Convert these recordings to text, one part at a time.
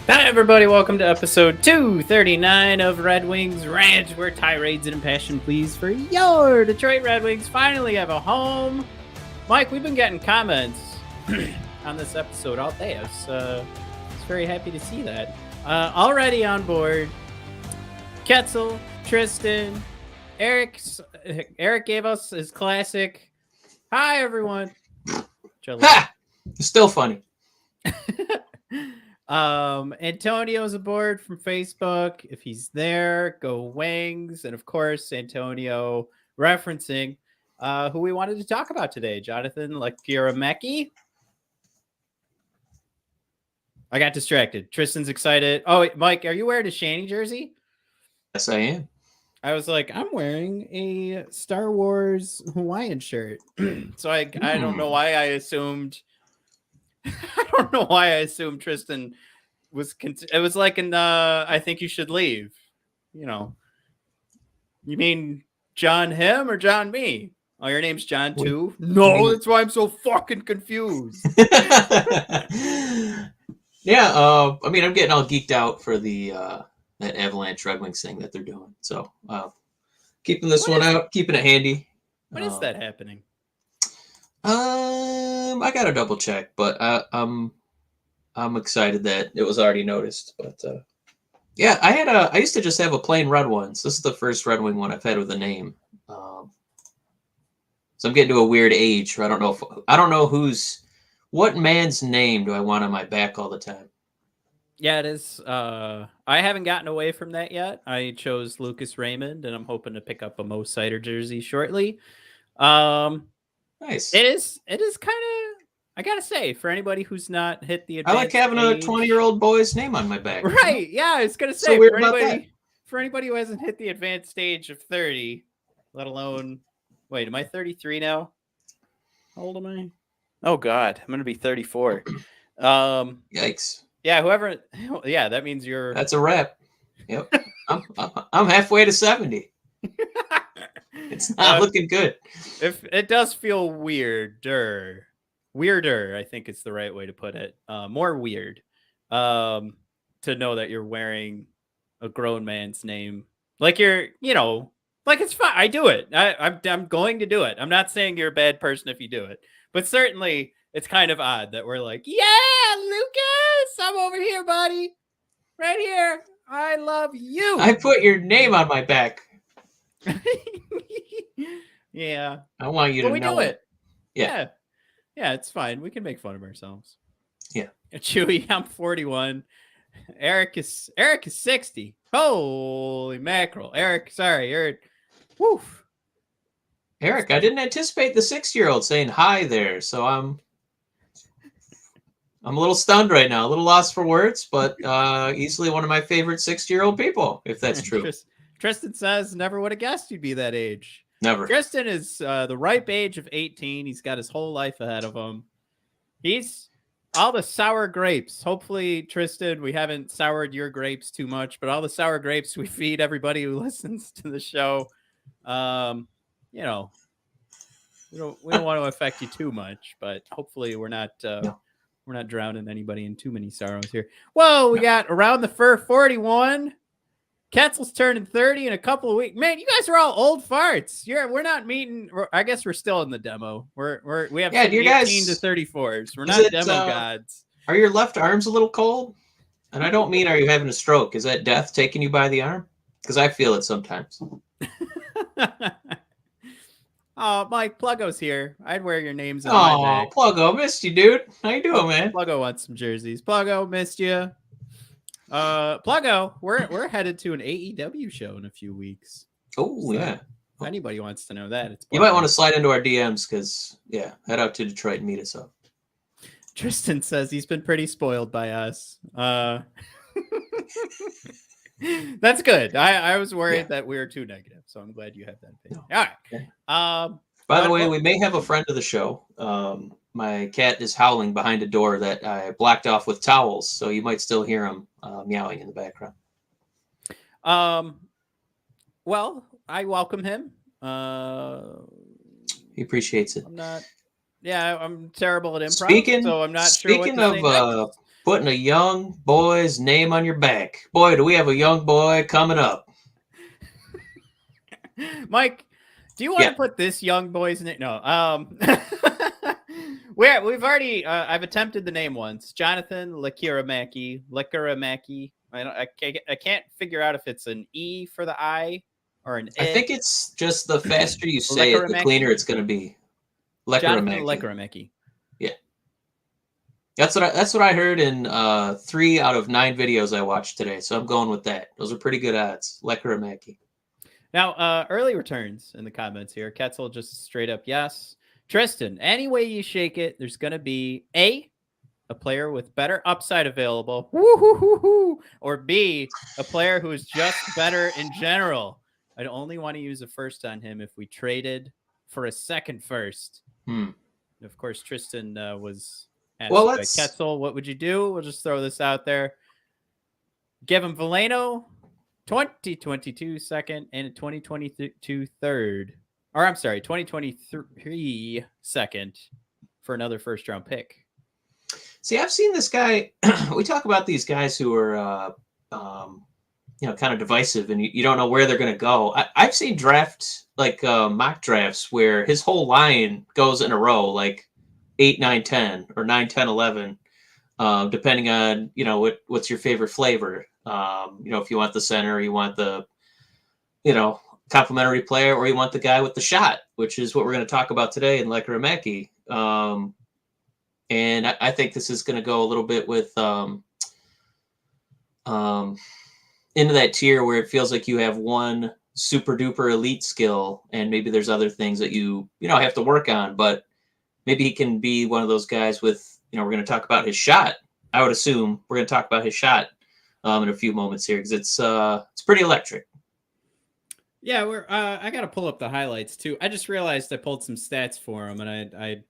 Hi, everybody. Welcome to episode 239 of Red Wings Rant, where tirades and impassioned pleas for your Detroit Red Wings finally have a home. Mike, we've been getting comments on this episode all day. I was very happy to see that. Already on board, Ketzel, Tristan, Eric gave us his classic, "Hi, everyone." Ha! It's still funny. Antonio's aboard from Facebook. If he's there, go Wings. And of course, Antonio referencing who we wanted to talk about today, Jonathan Lekkerimaki. I got distracted. Tristan's excited. Oh, wait, Mike, are you wearing a Shanny jersey? Yes, I am. I was like, I'm wearing a Star Wars Hawaiian shirt. So I don't know why I assumed. I don't know why I assumed Tristan was. It was like in I think you should leave. You know. You mean John him or John me? Oh, your name's John too? No, that's why I'm so fucking confused. Yeah, I mean, I'm getting all geeked out for the that Avalanche Red Wings thing that they're doing. So keeping this one out, keeping it handy. When is that happening? I gotta double check, but I'm excited that it was already noticed. But yeah, I used to just have a plain red one. So this is the first Red Wing one I've had with a name. So I'm getting to a weird age where I don't know what man's name do I want on my back all the time. Yeah, it is. I haven't gotten away from that yet. I chose Lucas Raymond, and I'm hoping to pick up a Mo Sider jersey shortly. Nice. It is kind of, I gotta say, for anybody who's not hit the I like having a 20-year-old boy's name on my back. Right. Yeah, I was gonna say, so weird about that. For anybody who hasn't hit the advanced stage of 30, let alone, wait, am I 33 now? How old am I? Oh God, I'm gonna be 34. Yikes. Yeah, that means you're. That's a wrap. Yep. I'm halfway to 70. It's not looking good. If it does feel weirder, I think it's the right way to put it. More weird, to know that you're wearing a grown man's name, like like it's fine. I do it. I'm going to do it. I'm not saying you're a bad person if you do it, but certainly it's kind of odd that we're like, yeah, Lucas, I'm over here, buddy, right here. I love you. I put your name on my back. Yeah, I want you to know. We do it. Yeah, it's fine. We can make fun of ourselves. Yeah. Chewy, I'm 41. Eric is 60. Holy mackerel, Eric. Sorry, you're. Woof. Eric, I didn't anticipate the 6-year-old saying hi there, so I'm a little stunned right now, a little lost for words, but easily one of my favorite 60-year-old people, if that's true. Tristan says, never would have guessed you'd be that age. Never. Tristan is the ripe age of 18. He's got his whole life ahead of him. He's all the sour grapes. Hopefully, Tristan, we haven't soured your grapes too much, but all the sour grapes we feed everybody who listens to the show, we don't want to affect you too much, but hopefully we're not drowning anybody in too many sorrows here. Whoa, we got around the fur 41. Ketzel's turning 30 in a couple of weeks. Man, you guys are all old farts. We're not meeting. I guess we're still in the demo. We have 18 to 34s. We're not demo gods. Are your left arms a little cold? And I don't mean, are you having a stroke? Is that death taking you by the arm? Because I feel it sometimes. Oh, Mike, Pluggo's here. I'd wear your names on my back. Pluggo, missed you, dude. How you doing, man? Pluggo wants some jerseys. Pluggo, missed you. Pluggo, we're headed to an AEW show in a few weeks. Oh, yeah. If anybody wants to know that, it's Pluggo. You might want to slide into our DMs because, head out to Detroit and meet us up. Tristan says he's been pretty spoiled by us. That's good. I was worried that we were too negative, so I'm glad you have that opinion. No. All right. By the way, we may have a friend of the show. My cat is howling behind a door that I blacked off with towels, so you might still hear him meowing in the background. Well, I welcome him. He appreciates it. I'm terrible at improv, so I'm not sure what to say next. Putting a young boy's name on your back. Boy, do we have a young boy coming up. Mike, do you want to put this young boy's name? No. We've already. I've attempted the name once. Jonathan Lekkerimaki. I can't figure out if it's an E for the I or an I. I think it's just the faster you say it, the cleaner it's going to be. Jonathan Lekkerimäki. Lekkerimaki. Yeah. That's what I heard in 3 out of 9 videos I watched today. So I'm going with that. Those are pretty good odds. Lekkerimäki. Now, early returns in the comments here. Ketzel just straight up yes. Tristan, any way you shake it, there's going to be A, a player with better upside available, or B, a player who is just better in general. I'd only want to use a first on him if we traded for a second first. Of course, Tristan was asked by Ketzel, what would you do? We'll just throw this out there. Give him Veleno, 2022 second, and a 2022 third. Or I'm sorry, 2023 second for another first round pick. See, I've seen this guy. We talk about these guys who are, kind of divisive, and you don't know where they're going to go. I've seen drafts like mock drafts where his whole line goes in a row, like 8, 9, 10, or 9, 10, 11, depending on what's your favorite flavor. If you want the center, you want the complimentary player, or you want the guy with the shot, which is what we're going to talk about today in Lekkerimäki. And I think this is going to go a little bit with into that tier where it feels like you have one super duper elite skill, and maybe there's other things that you have to work on. But maybe he can be one of those guys with we're going to talk about his shot. I would assume we're going to talk about his shot in a few moments here because it's pretty electric. Yeah, I got to pull up the highlights too. I just realized I pulled some stats for him, and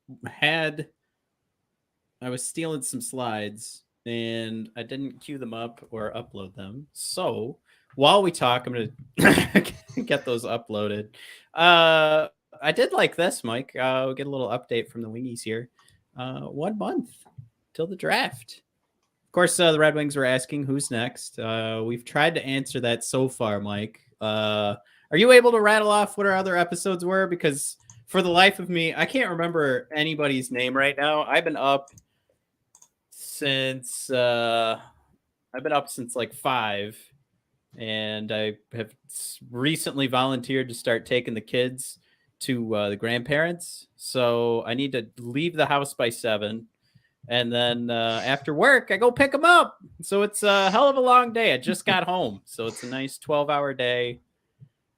I was stealing some slides, and I didn't queue them up or upload them. So while we talk, I'm going to get those uploaded. I did like this, Mike. We'll get a little update from the Wingies here. 1 month till the draft. Of course, the Red Wings were asking who's next. We've tried to answer that so far, Mike. Are you able to rattle off what our other episodes were? Because for the life of me, I can't remember anybody's name right now. I've been up since like 5, and I have recently volunteered to start taking the kids to the grandparents. So I need to leave the house by 7. And then after work, I go pick them up. So it's a hell of a long day. I just got home. So it's a nice 12-hour day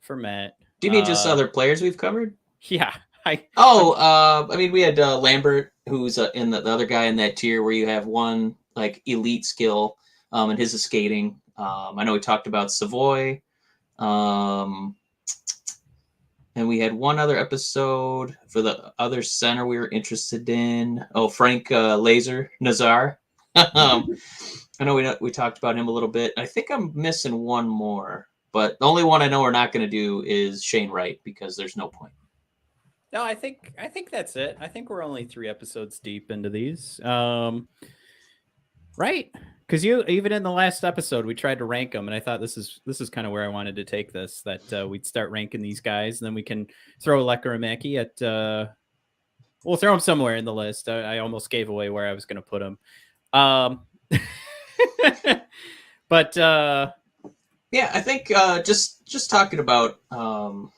for Matt. Do you mean just other players we've covered? Yeah. We had Lambert, who's in the other guy in that tier where you have one like elite skill, and his is skating. I know we talked about Savoy. And we had one other episode for the other center we were interested in. Oh, Frank Nazar. I know we talked about him a little bit. I think I'm missing one more. But the only one I know we're not going to do is Shane Wright because there's no point. No, I think that's it. I think we're only 3 episodes deep into these. Right? Because even in the last episode, we tried to rank them, and I thought this is kind of where I wanted to take this. That we'd start ranking these guys, and then we can throw Lekkerimäki at. We'll throw him somewhere in the list. I almost gave away where I was going to put him. But. Yeah, I think just talking about why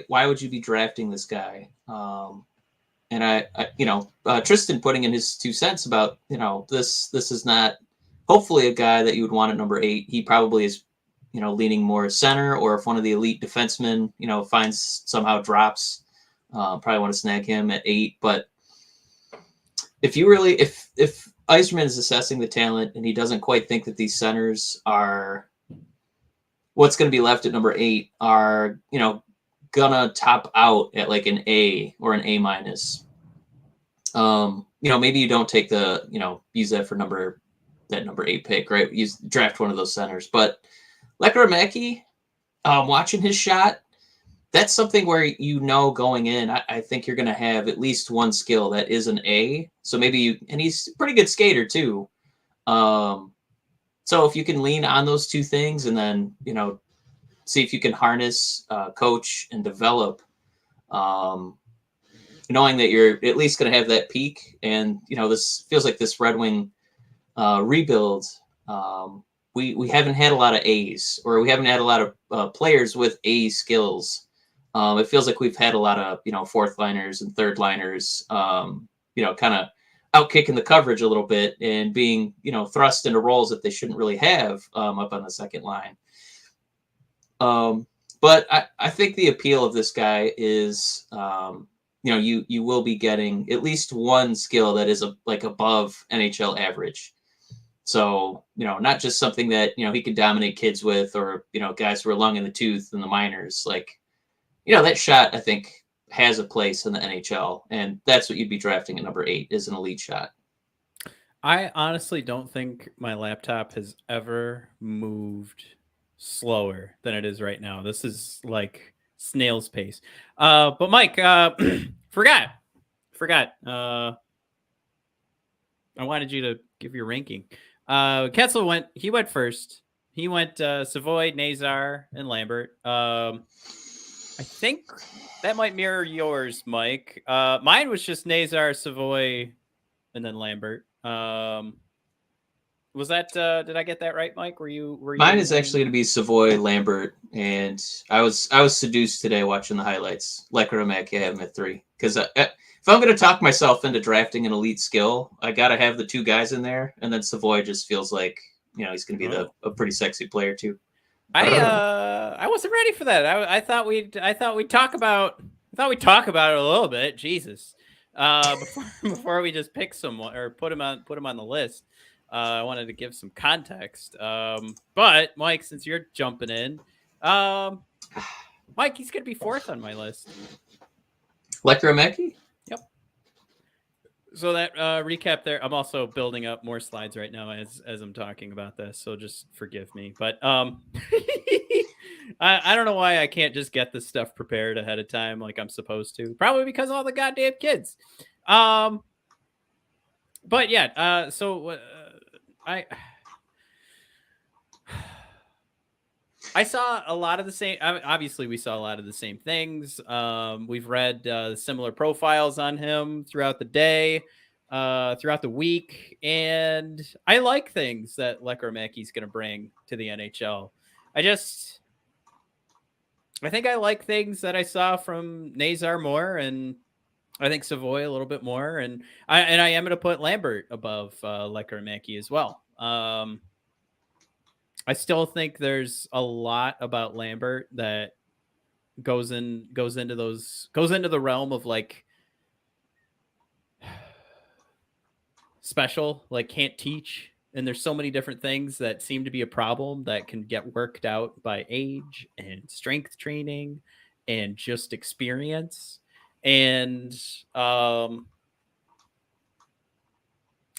would you be drafting this guy? And I Tristan putting in his 2 cents about this is not hopefully a guy that you would want at number 8. He probably is leaning more center, or if one of the elite defensemen finds somehow drops, probably want to snag him at 8. But if Izerman is assessing the talent and he doesn't quite think that these centers are what's going to be left at number 8 are, gonna top out at like an A or an A minus. Maybe you don't take use that for number 8 pick, right? Draft one of those centers. But Lekkerimäki, watching his shot, that's something where going in, I think you're going to have at least one skill that is an A. So and he's a pretty good skater too. So if you can lean on those two things and then, see if you can harness, coach, and develop, knowing that you're at least going to have that peak. And, this feels like this Red Wing rebuild. We haven't had a lot of A's, or we haven't had a lot of players with A skills. It feels like we've had a lot of, fourth liners and third liners, kind of outkicking the coverage a little bit and being, thrust into roles that they shouldn't really have up on the second line. But I think the appeal of this guy is, you will be getting at least one skill that is above NHL average. So, not just something that, he could dominate kids with, or, guys who are long in the tooth in the minors. That shot, I think, has a place in the NHL, and that's what you'd be drafting at number 8, is an elite shot. I honestly don't think my laptop has ever moved slower than it is right now. This is like snail's pace. But Mike, forgot. I wanted you to give your ranking. Ketzel went first. He went Savoy, Nazar, and Lambert. I think that might mirror yours, Mike. Mine was just Nazar, Savoy, and then Lambert. Was that did I get that right, Mike? Were you Mine is actually going to be Savoy, Lambert, and I was seduced today watching the highlights. Lekkerimäki, I have him at 3, because if I'm going to talk myself into drafting an elite skill, I got to have the two guys in there, and then Savoy just feels like he's going to be a pretty sexy player too. I wasn't ready for that. I thought we'd talk about it a little bit. Jesus, before we just pick someone or put him on the list. I wanted to give some context. But Mike, since you're jumping in, Mike, he's going to be 4th on my list. Lekkerimäki? Yep. So that recap there. I'm also building up more slides right now as I'm talking about this, so just forgive me. But I don't know why I can't just get this stuff prepared ahead of time like I'm supposed to. Probably because of all the goddamn kids. But yeah, so I saw a lot of the same. Obviously, we saw a lot of the same things. We've read similar profiles on him throughout the day, throughout the week, and I like things that Lekkerimäki is going to bring to the NHL. I think I like things that I saw from Nazar more, and I think Savoy a little bit more, and I am going to put Lambert above Lekkerimäki as well. I still think there's a lot about Lambert that goes into the realm of like special, like can't teach. And there's so many different things that seem to be a problem that can get worked out by age and strength training and just experience. And I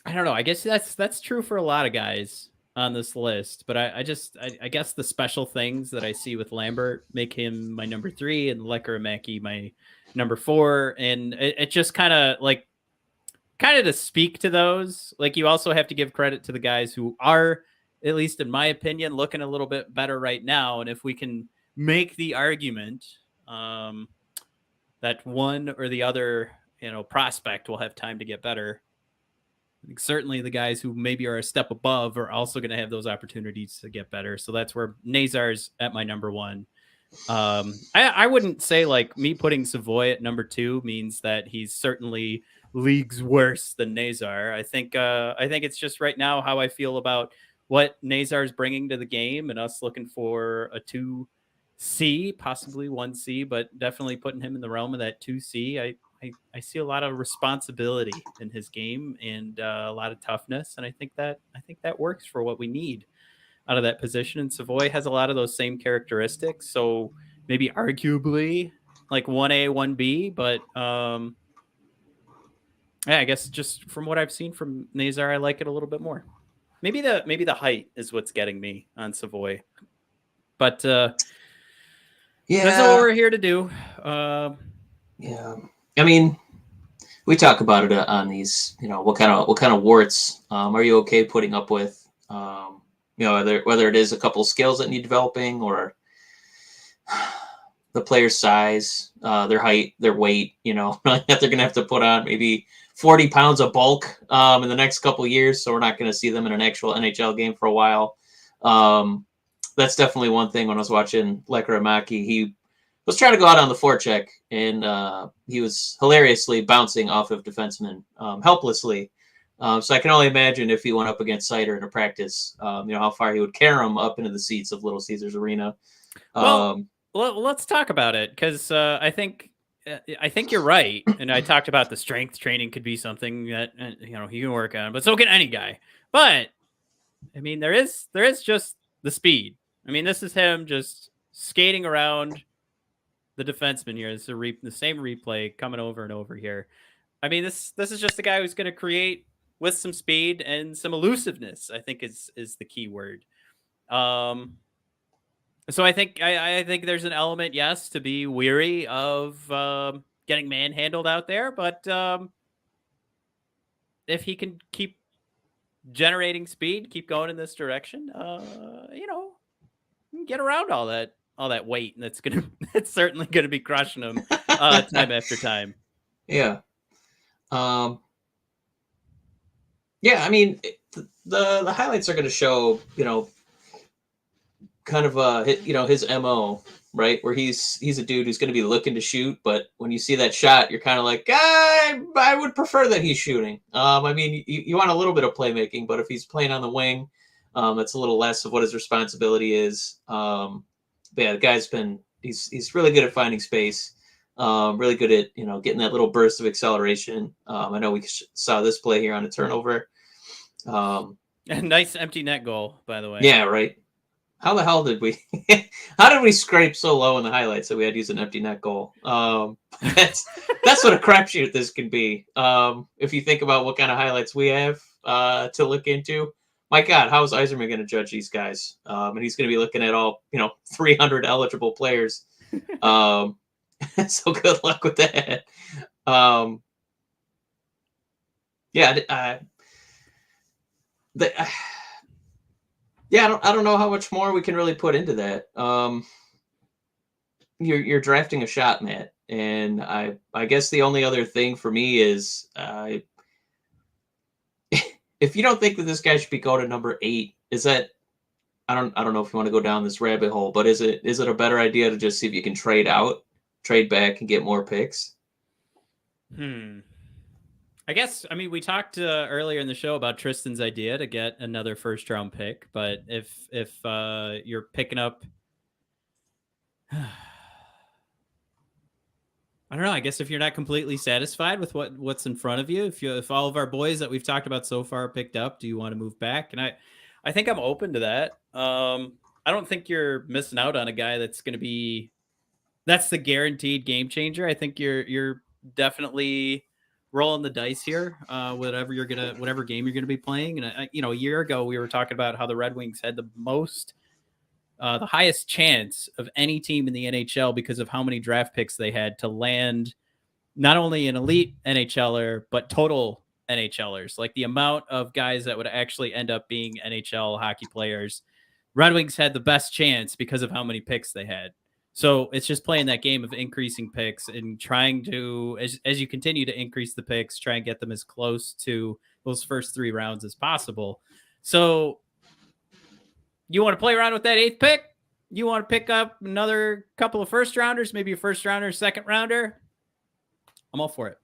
don't know. I guess that's true for a lot of guys on this list, but I guess the special things that I see with Lambert make him my number 3 and Lekkerimäki my number 4. And it just kind of to speak to those, like you also have to give credit to the guys who are, at least in my opinion, looking a little bit better right now. And if we can make the argument that one or the other, prospect will have time to get better, I think certainly the guys who maybe are a step above are also going to have those opportunities to get better. So that's where Nazar's at my number 1. I wouldn't say like me putting Savoy at number 2 means that he's certainly leagues worse than Nazar. I think it's just right now how I feel about what Nazar's bringing to the game, and us looking for a 2C, possibly 1C, but definitely putting him in the realm of that 2C. I see a lot of responsibility in his game and a lot of toughness, and I think that works for what we need out of that position. And Savoy has a lot of those same characteristics, so maybe arguably like 1A, 1B, but yeah, I guess just from what I've seen from Nazar, I like it a little bit more. Maybe the height is what's getting me on Savoy, but Yeah, that's what we're here to do. Yeah, I mean, we talk about it on these. What kind of warts are you okay putting up with? Whether it is a couple skills that need developing, or the player's size, their height, their weight. That they're gonna have to put on maybe 40 pounds of bulk in the next couple of years. So we're not gonna see them in an actual NHL game for a while. That's definitely one thing. When I was watching Lekkerimäki, he was trying to go out on the forecheck, and he was hilariously bouncing off of defensemen helplessly. So I can only imagine if he went up against Sider in a practice, how far he would carry him up into the seats of Little Caesars Arena. Well, let's talk about it, because I think you're right, and I talked about the strength training could be something that he can work on, but so can any guy. But I mean, there is just the speed. I mean, this is him just skating around the defenseman here. It's the same replay coming over and over here. I mean, this is just a guy who's going to create with some speed and some elusiveness, I think is the key word. So I think there's an element, yes, to be weary of getting manhandled out there, but if he can keep generating speed, keep going in this direction, get around all that weight, and it's certainly gonna be crushing him time after time. Yeah. Yeah, I mean, the highlights are going to show, kind of his MO, right? Where he's a dude who's going to be looking to shoot, but when you see that shot, you're kind of like, I would prefer that he's shooting. I mean, you want a little bit of playmaking, but if he's playing on the wing, it's a little less of what his responsibility is. But yeah, the guy's he's really good at finding space. Really good at getting that little burst of acceleration. I know we saw this play here on a turnover. A nice empty net goal, by the way. Yeah, right. How the hell did we? How did we scrape so low in the highlights that we had to use an empty net goal? That's what a crapshoot this can be. If you think about what kind of highlights we have to look into, my God, how is Izerman going to judge these guys? And he's going to be looking at all 300 eligible players. So good luck with that. Yeah. I don't know how much more we can really put into that. You're drafting a shot, Matt, and I guess the only other thing for me is if you don't think that this guy should be going to number 8, is that I don't know if you want to go down this rabbit hole, but is it a better idea to just see if you can trade back and get more picks? I guess, I mean, we talked earlier in the show about Tristan's idea to get another first round pick, but if you're picking up, I don't know, I guess if you're not completely satisfied with what's in front of you, if all of our boys that we've talked about so far are picked up, do you want to move back? And I think I'm open to that. I don't think you're missing out on a guy that's the guaranteed game changer. I think you're definitely rolling the dice here, whatever game you're gonna be playing. And a year ago we were talking about how the Red Wings had the highest chance of any team in the NHL because of how many draft picks they had to land not only an elite NHLer but total NHLers. Like the amount of guys that would actually end up being NHL hockey players, Red Wings had the best chance because of how many picks they had. So it's just playing that game of increasing picks and trying to, as you continue to increase the picks, try and get them as close to those first 3 rounds as possible. So you want to play around with that 8th pick? You want to pick up another couple of first rounders, maybe a first rounder, second rounder? I'm all for it.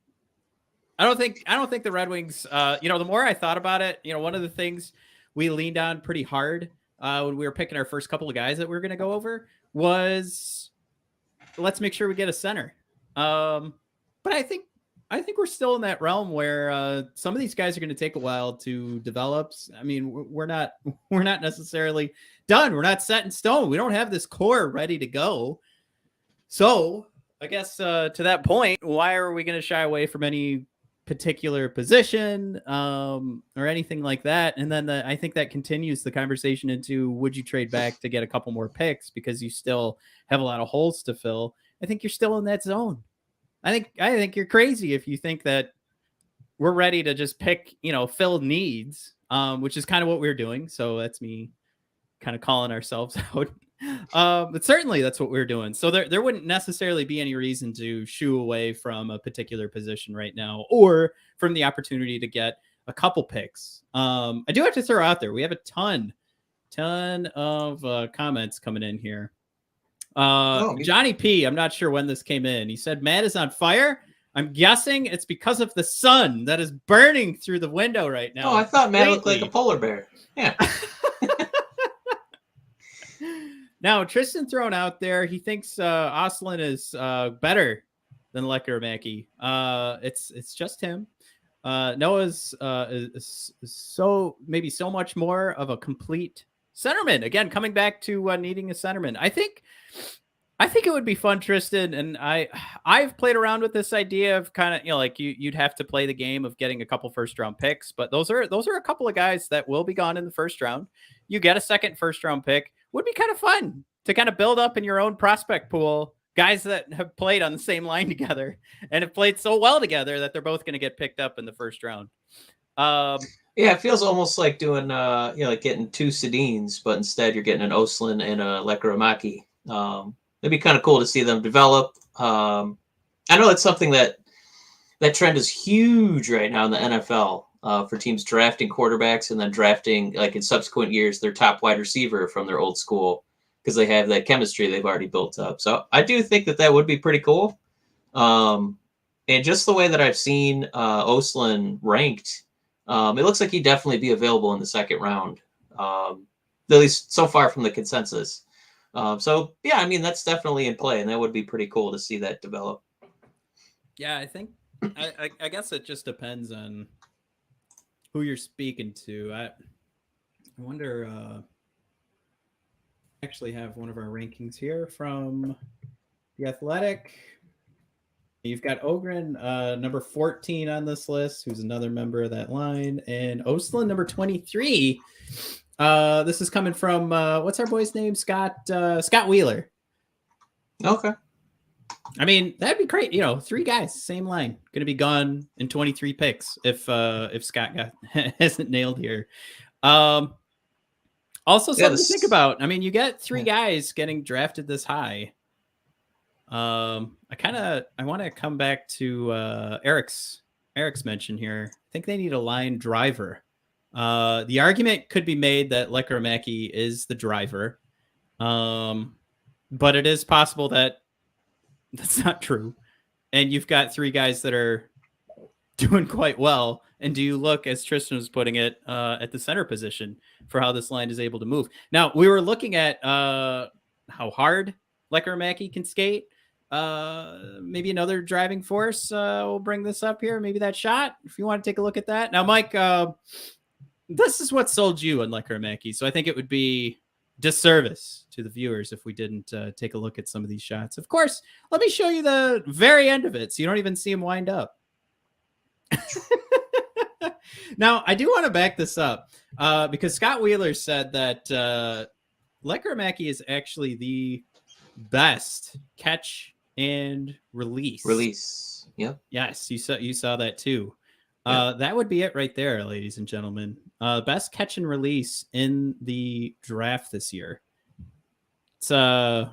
I don't think the Red Wings, the more I thought about it, one of the things we leaned on pretty hard when we were picking our first couple of guys that we were going to go over was, let's make sure we get a center. But I think we're still in that realm where some of these guys are going to take a while to develop. I mean, we're not necessarily done. We're not set in stone. We don't have this core ready to go. So I guess to that point, why are we going to shy away from any particular position or anything like that. And then I think that continues the conversation into, would you trade back to get a couple more picks because you still have a lot of holes to fill? I think you're still in that zone. I think you're crazy if you think that we're ready to just pick, fill needs, which is kind of what we're doing. So that's me kind of calling ourselves out. But certainly that's what we're doing. So there wouldn't necessarily be any reason to shoo away from a particular position right now, or from the opportunity to get a couple picks. I do have to throw out there, we have a ton of comments coming in here. Johnny P, I'm not sure when this came in. He said, Matt is on fire. I'm guessing it's because of the sun that is burning through the window right now. Oh, I thought Matt looked like a polar bear. Yeah. Now, Tristan thrown out there, he thinks Oslin is better than Lekkerimäki. It's just him. Noah's is maybe so much more of a complete centerman. Again, coming back to needing a centerman. I think it would be fun, Tristan, and I've played around with this idea of kind of, like you'd have to play the game of getting a couple first round picks, but those are a couple of guys that will be gone in the first round. You get a second first round pick. Would be kind of fun to kind of build up in your own prospect pool guys that have played on the same line together and have played so well together that they're both going to get picked up in the first round. Yeah, it feels almost like doing like getting two Sedins, but instead you're getting an Oslin and a Lekkerimäki. It'd be kind of cool to see them develop. I know it's something that trend is huge right now in the NFL. For teams drafting quarterbacks and then drafting, like in subsequent years, their top wide receiver from their old school, because they have that chemistry they've already built up. So I do think that would be pretty cool. And just the way that I've seen Oslin ranked, it looks like he'd definitely be available in the second round, at least so far from the consensus. So, yeah, I mean, that's definitely in play, and that would be pretty cool to see that develop. Yeah, I think, I guess it just depends on who you're speaking to. I wonder, actually have one of our rankings here from The Athletic. You've got Ogren, number 14 on this list, who's another member of that line, and Oslin, number 23. This is coming from, what's our boy's name? Scott Wheeler. Okay. I mean, that'd be great. 3 guys, same line, going to be gone in 23 picks if Scott hasn't nailed here. Also something to think about. I mean, you get 3 guys getting drafted this high. I want to come back to Eric's mention here. I think they need a line driver. The argument could be made that Lekkerimäki is the driver, but it is possible that that's not true. And you've got 3 guys that are doing quite well. And do you look, as Tristan was putting it, at the center position for how this line is able to move? Now, we were looking at how hard Lekkerimäki can skate. Maybe another driving force will bring this up here. Maybe that shot, if you want to take a look at that. Now, Mike, this is what sold you on Lekkerimäki. So I think it would be disservice to the viewers if we didn't take a look at some of these shots. Of course, let me show you the very end of it so you don't even see him wind up. Now, I do want to back this up because Scott Wheeler said that Lekkerimäki is actually the best catch and release. Yep. Yes, you saw that too. That would be it right there, ladies and gentlemen. Best catch and release in the draft this year. It's the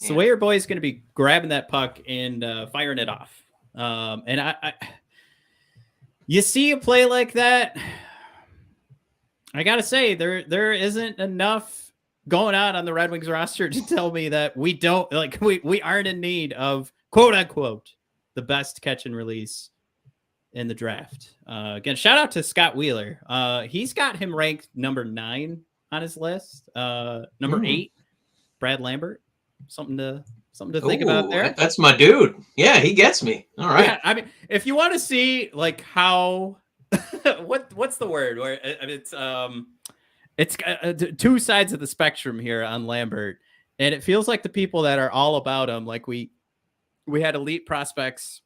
way your boy is going to be grabbing that puck and firing it off. And I you see a play like that, I gotta say there isn't enough going on the Red Wings roster to tell me that we aren't in need of, quote unquote, the best catch and release in the draft. Again, shout out to Scott Wheeler. He's got him ranked number 9 on his list. Number 8, Brad Lambert. Something to think about there. That's my dude. Yeah, he gets me. All right. Yeah, I mean, if you want to see like how what's the word where it's 2 sides of the spectrum here on Lambert, and it feels like the people that are all about him, like we had elite prospects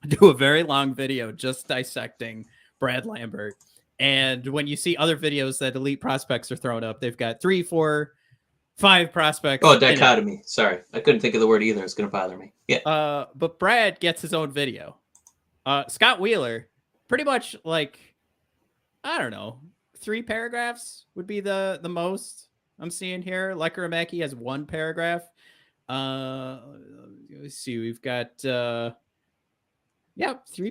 do a very long video just dissecting Brad Lambert. And when you see other videos that elite prospects are thrown up, they've got 3, 4, 5 prospects. Oh, dichotomy. Sorry. I couldn't think of the word either. It's going to bother me. Yeah. But Brad gets his own video. Scott Wheeler, pretty much like, I don't know, 3 paragraphs would be the most I'm seeing here. Lekkerimäki has 1 paragraph. Let's see. We've got, 3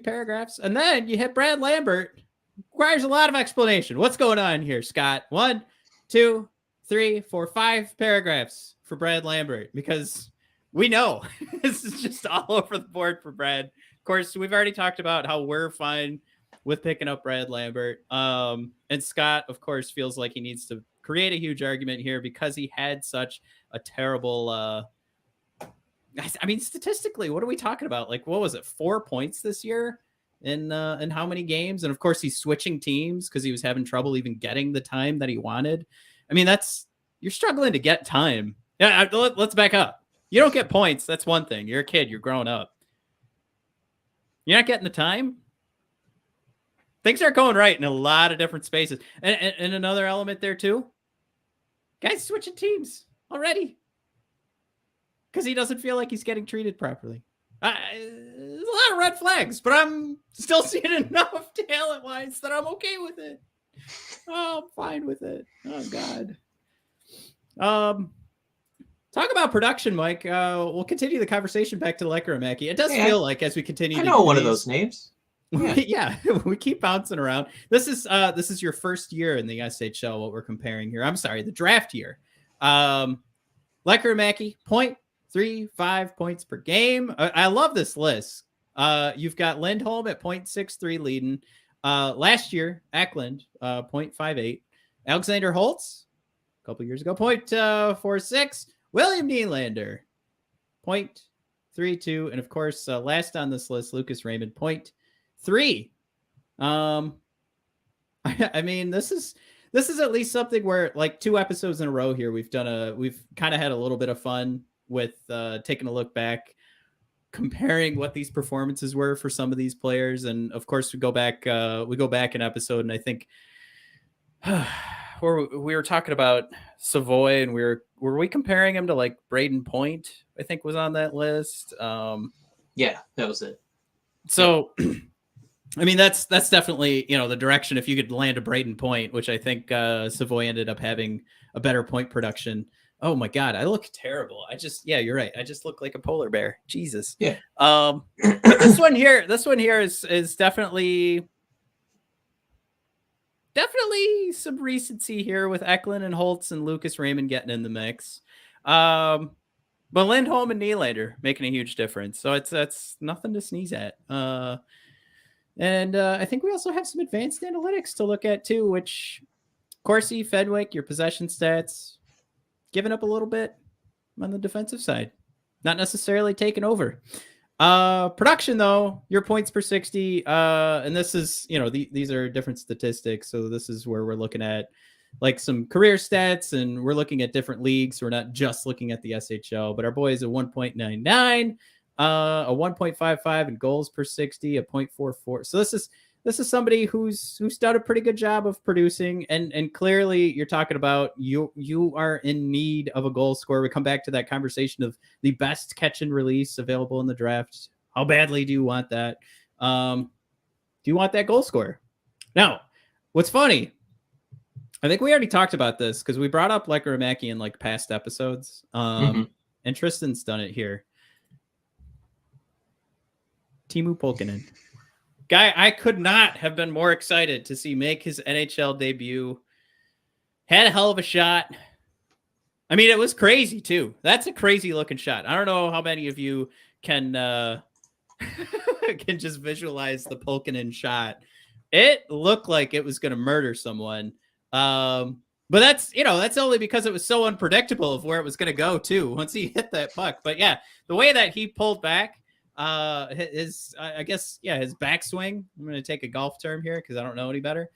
paragraphs. And then you hit Brad Lambert. Requires a lot of explanation. What's going on here, Scott? 1, 2, 3, 4, 5 paragraphs for Brad Lambert, because we know this is just all over the board for Brad. Of course, we've already talked about how we're fine with picking up Brad Lambert. And Scott, of course, feels like he needs to create a huge argument here because he had such a terrible, I mean, statistically, what are we talking about? Like, what was it? 4 points this year in how many games? And of course, he's switching teams because he was having trouble even getting the time that he wanted. I mean, you're struggling to get time. Yeah, let's back up. You don't get points. That's one thing. You're a kid. You're growing up. You're not getting the time. Things aren't going right in a lot of different spaces. And another element there too. Guys switching teams already because he doesn't feel like he's getting treated properly. There's a lot of red flags, but I'm still seeing enough talent-wise that I'm okay with it. Oh, I'm fine with it. Oh, God. Talk about production, Mike. We'll continue the conversation back to Lekkerimäki. It does feel like as we continue. I know one of those names. Yeah, we keep bouncing around. This is your first year in the SHL. What we're comparing here. I'm sorry, the draft year. Lekkerimäki 0.35 points per game. I love this list. You've got Lindholm at 0.63 leading. Last year, Eklund 0.58. Alexander Holtz a couple years ago 0.46. William Nylander 0.32, and of course, last on this list, Lucas Raymond 0.3. I mean, this is at least something where, like, 2 episodes in a row here, we've kind of had a little bit of fun with taking a look back, comparing what these performances were for some of these players. And of course, we go back an episode, and I think where we were talking about Savoy, and were we comparing him to like Braden Point, I think was on that list. Yeah, that was it. So I mean, that's definitely, the direction. If you could land a Braden Point, which I think Savoy ended up having a better point production. Oh my God, I look terrible. You're right. I just look like a polar bear. Jesus. Yeah. But this one here is definitely some recency here with Eklund and Holtz and Lucas Raymond getting in the mix. But Lindholm and Nylander making a huge difference. So that's nothing to sneeze at. And I think we also have some advanced analytics to look at too, which Corsi, Fenwick, your possession stats, giving up a little bit on the defensive side, not necessarily taking over. Production though, your points per 60, and this is, these are different statistics. So this is where we're looking at like some career stats, and we're looking at different leagues. So we're not just looking at the SHL, but our boys a 1.99, a 1.55 in goals per 60, a 0.44. So this is somebody who's done a pretty good job of producing, and clearly you're talking about you are in need of a goal scorer. We come back to that conversation of the best catch and release available in the draft. How badly do you want that? Do you want that goal scorer? Now, what's funny, I think we already talked about this because we brought up Lekkerimäki in like past episodes. And Tristan's done it here. Timu Polkinen. Guy, I could not have been more excited to see make his NHL debut. Had a hell of a shot. I mean, it was crazy too. That's a crazy looking shot. I don't know how many of you can can just visualize the Polkinen shot. It looked like it was going to murder someone. But that's only because it was so unpredictable of where it was going to go too once he hit that puck. But yeah, the way that he pulled back, his backswing, I'm going to take a golf term here because I don't know any better.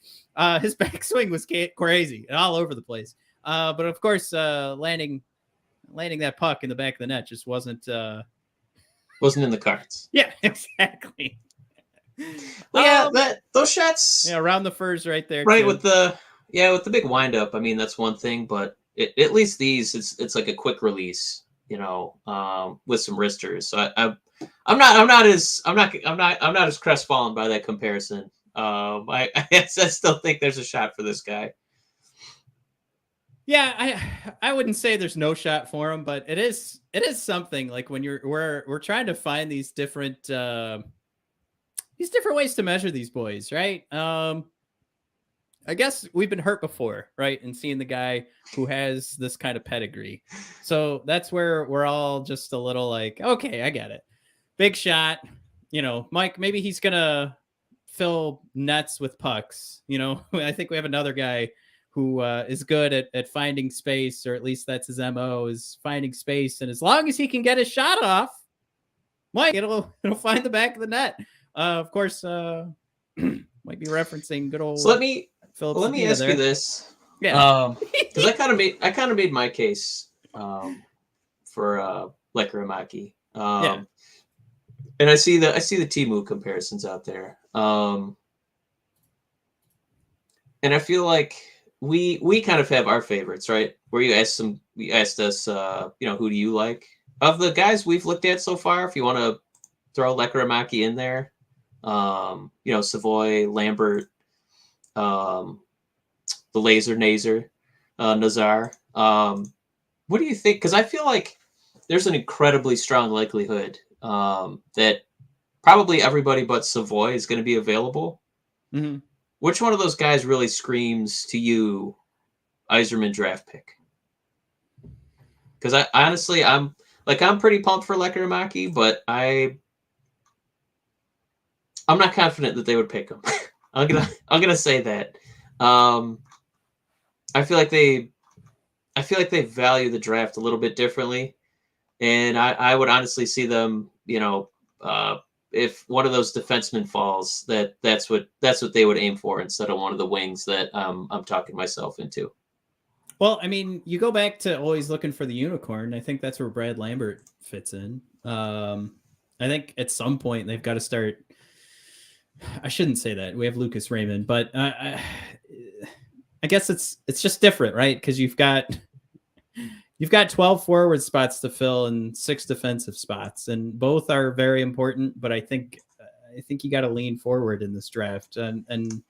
His backswing was crazy and all over the place. But of course, landing that puck in the back of the net just wasn't in the cards. Yeah, exactly. Well, yeah, those shots. Yeah, around the furs right there. Right, too. with the big windup. I mean, that's one thing, but at least these, it's like a quick release, with some wristers. So I'm not as crestfallen by that comparison. I still think there's a shot for this guy. Yeah, I wouldn't say there's no shot for him, but it is something. Like when we're trying to find these different ways to measure these boys, right? I guess we've been hurt before, right? And seeing the guy who has this kind of pedigree. So that's where we're all just a little like, okay, I get it. Big shot, Mike, maybe he's going to fill nets with pucks. I think we have another guy who is good at finding space, or at least that's his MO, is finding space. And as long as he can get his shot off, Mike, it'll find the back of the net. Of course, might be referencing good old. So let me ask there. you this, yeah, because I kind of made my case for Lekkerimäki, yeah. And I see the Timu comparisons out there, and I feel like we kind of have our favorites, right? Where you asked us, who do you like of the guys we've looked at so far? If you want to throw Lekkerimäki in there, Savoy, Lambert, the Laser Nazar, Nazar. What do you think? Because I feel like there's an incredibly strong likelihood that probably everybody but Savoy is going to be available. Mm-hmm. Which one of those guys really screams to you Izerman draft pick? Because I honestly, I'm pretty pumped for Lekkerimäki, but I'm not confident that they would pick him. I'm gonna say that. I feel like they value the draft a little bit differently, and I would honestly see them, if one of those defensemen falls, that's what they would aim for instead of one of the wings that I'm talking myself into. Well, I mean, you go back to always looking for the unicorn. I think that's where Brad Lambert fits in. I think at some point they've got to start. I shouldn't say that. We have Lucas Raymond, but I guess it's just different, right? Because you've got 12 forward spots to fill and 6 defensive spots, and both are very important. But I think you got to lean forward in this draft, and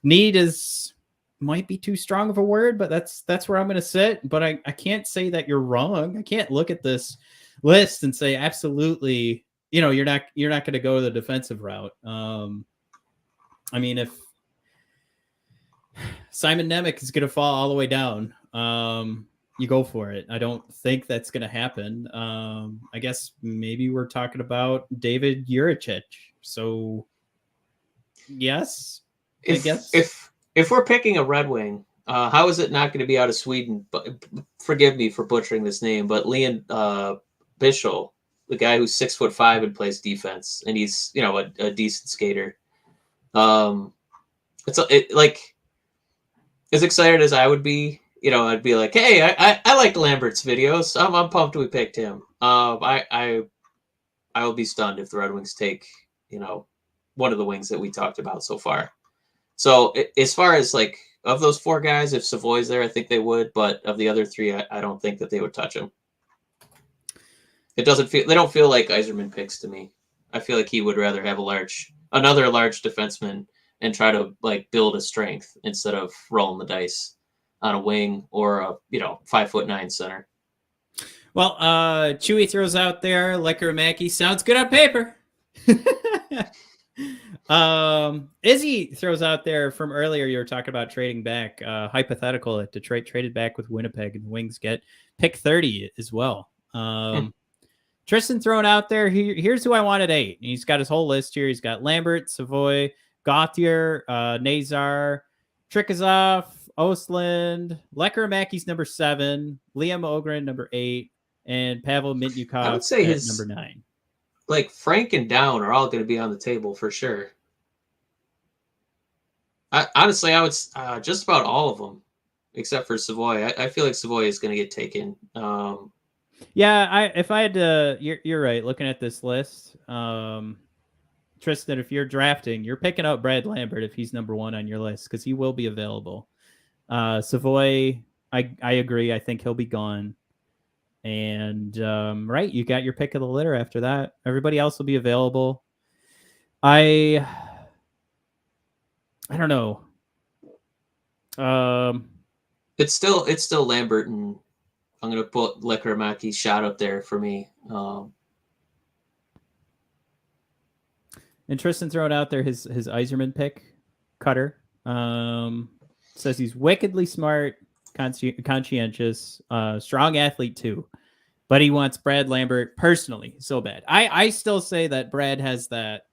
need might be too strong of a word, but that's where I'm going to sit. But I can't say that you're wrong. I can't look at this list and say absolutely, you're not going to go the defensive route. I mean, if Simon Nemec is going to fall all the way down, you go for it. I don't think that's going to happen. I guess maybe we're talking about David Juricic. So yes, I guess if we're picking a Red Wing, how is it not going to be out of Sweden? But forgive me for butchering this name, but Leon Blashill, the guy who's 6'5" and plays defense, and he's a decent skater. Like as excited as I would be, I'd be like, hey, I liked Lambert's videos. I'm pumped we picked him. I will be stunned if the Red Wings take, one of the wings that we talked about so far. So as far as like of those 4 guys, if Savoy's there, I think they would. But of the other 3, I don't think that they would touch him. They don't feel like Izerman picks to me. I feel like he would rather have another large defenseman and try to like build a strength instead of rolling the dice on a wing or a 5'9" center. Well, Chewy throws out there Lekkerimäki sounds good on paper. Izzy throws out there from earlier. You were talking about trading back. Hypothetical that Detroit traded back with Winnipeg and the Wings get pick 30 as well. Tristan thrown out there. Here's who I want at 8. He's got his whole list here. He's got Lambert, Savoy, Gauthier, Nazar, Trikazov, Ostland, Lekkerimäki's number 7, Liam Ogren number 8, and Pavel Mintyukov I would say his number 9. Like Frank and Down are all going to be on the table for sure. Honestly, I would just about all of them, except for Savoy. I feel like Savoy is going to get taken. Yeah, if I had to, you're right. Looking at this list, Tristan, if you're drafting, you're picking up Brad Lambert if he's number 1 on your list, because he will be available. Savoy, I agree. I think he'll be gone. And right, you got your pick of the litter after that. Everybody else will be available. I don't know. It's still Lambert, and I'm gonna put Lekkerimäki's shot up there for me. And Tristan throwing out there his Izerman pick, Cutter. Says he's wickedly smart, conscientious, strong athlete too, but he wants Brad Lambert personally so bad. I still say that Brad has that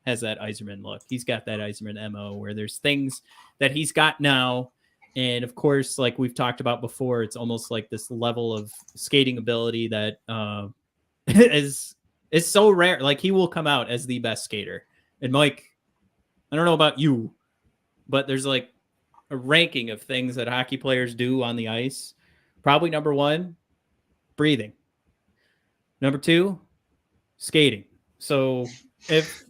Izerman look. He's got that Izerman MO where there's things that he's got now. And of course, like we've talked about before, it's almost like this level of skating ability that is so rare. Like he will come out as the best skater. And Mike, I don't know about you, but there's like a ranking of things that hockey players do on the ice. Probably number 1, breathing. Number 2, skating. So if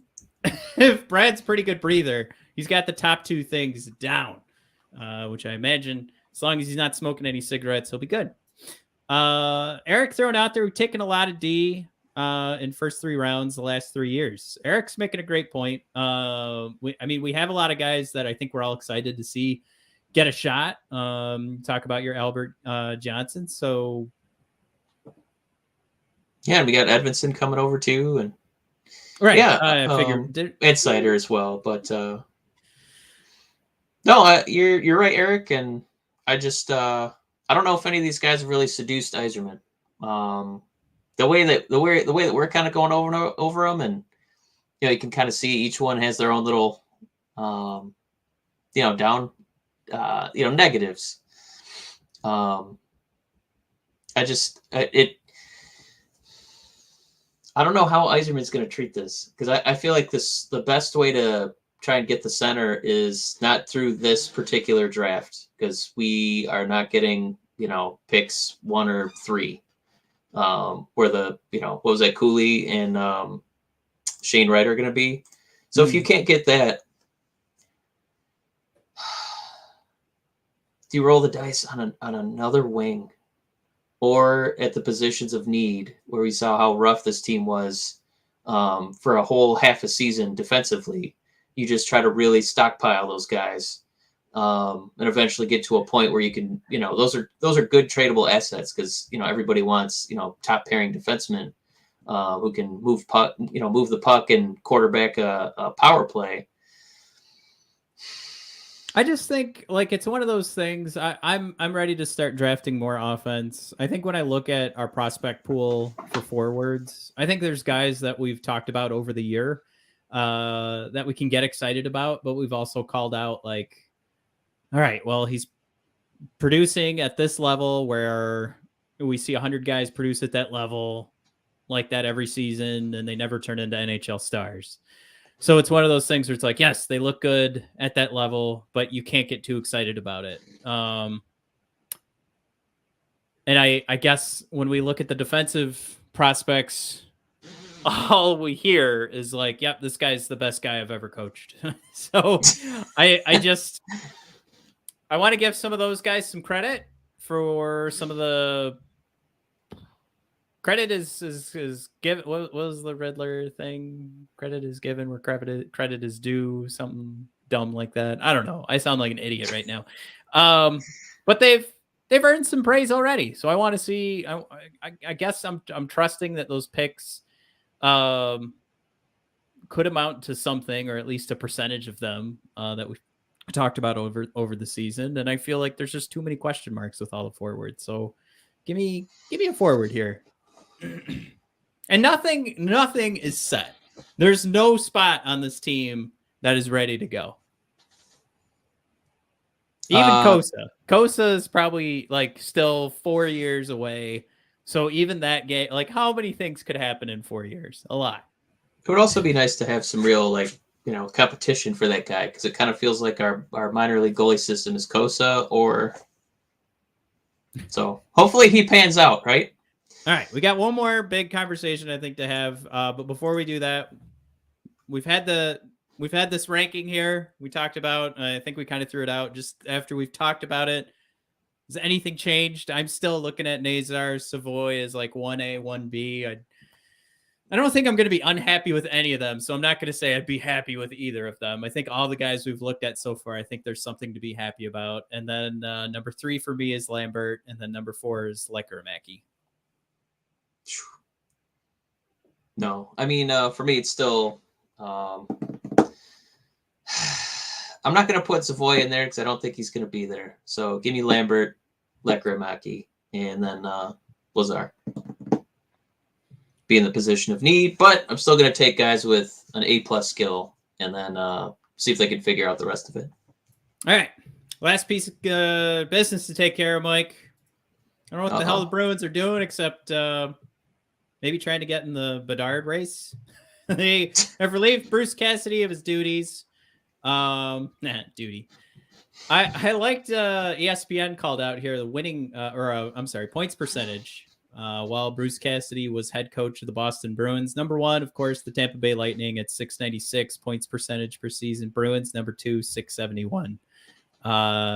Brad's a pretty good breather, he's got the top 2 things down, which I imagine as long as he's not smoking any cigarettes, he'll be good. Eric throwing out there, we've taken a lot of D in first 3 rounds the last 3 years. Eric's making a great point. We have a lot of guys that I think we're all excited to see get a shot. Talk about your Albert Johnson. So yeah, we got Edvinsson coming over too, and right. Yeah, I figured Ed Sider as well, but no, you're right, Eric, and I just I don't know if any of these guys have really seduced Izerman. The way that we're kind of going over them, and you can kind of see each one has their own little down negatives. I don't know how Izerman's going to treat this, because I feel like the best way to try and get the center is not through this particular draft, because we are not getting picks 1 or 3, where what was that, Cooley and Shane Wright are going to be. So if you can't get that, do you roll the dice on another wing? Or at the positions of need, where we saw how rough this team was for a whole half a season defensively. You just try to really stockpile those guys and eventually get to a point where you can, those are good tradable assets, because everybody wants top pairing defensemen who can move the puck and quarterback a power play. I just think it's one of those things. I'm ready to start drafting more offense. I think when I look at our prospect pool for forwards, I think there's guys that we've talked about over the year that we can get excited about, but we've also called out all right, well, he's producing at this level where we see 100 guys produce at that level like that every season, and they never turn into NHL stars. So it's one of those things where it's yes, they look good at that level, but you can't get too excited about it. And I guess when we look at the defensive prospects, all we hear is yep, this guy's the best guy I've ever coached. So I want to give some of those guys some credit for some of the credit is given. What was the Riddler thing? Credit is given where credit is due. Something dumb like that. I don't know. I sound like an idiot right now. But they've earned some praise already. So I want to see. I guess I'm trusting that those picks could amount to something, or at least a percentage of them that we talked about over the season. And I feel like there's just too many question marks with all the forwards. So give me a forward here. And nothing is set. There's no spot on this team that is ready to go. Even Kosa is probably still 4 years away. So even that game, how many things could happen in 4 years? A lot. It would also be nice to have some real competition for that guy, because it kind of feels like our minor league goalie system is Kosa, so hopefully he pans out, right? All right, we got one more big conversation I think to have, but before we do that, we've had this ranking here. We talked about. I think we kind of threw it out just after we've talked about it. Has anything changed? I'm still looking at Nazar Savoy as like 1A, 1B. I don't think I'm going to be unhappy with any of them, so I'm not going to say I'd be happy with either of them. I think all the guys we've looked at so far, I think there's something to be happy about. And then number 3 for me is Lambert, and then number 4 is Lekkerimäki. No, I mean, for me, it's still. I'm not going to put Savoy in there because I don't think he's going to be there. So give me Lambert, Lekkerimäki, and then Lazar. Be in the position of need, but I'm still going to take guys with an A+ skill and then see if they can figure out the rest of it. All right. Last piece of business to take care of, Mike. I don't know what the hell the Bruins are doing except maybe trying to get in the Bedard race. They have relieved Bruce Cassidy of his duties. Duty. I liked ESPN called out here the winning points percentage. While Bruce Cassidy was head coach of the Boston Bruins. Number 1, of course, the Tampa Bay Lightning at 696 points percentage per season. Bruins, number 2, 671.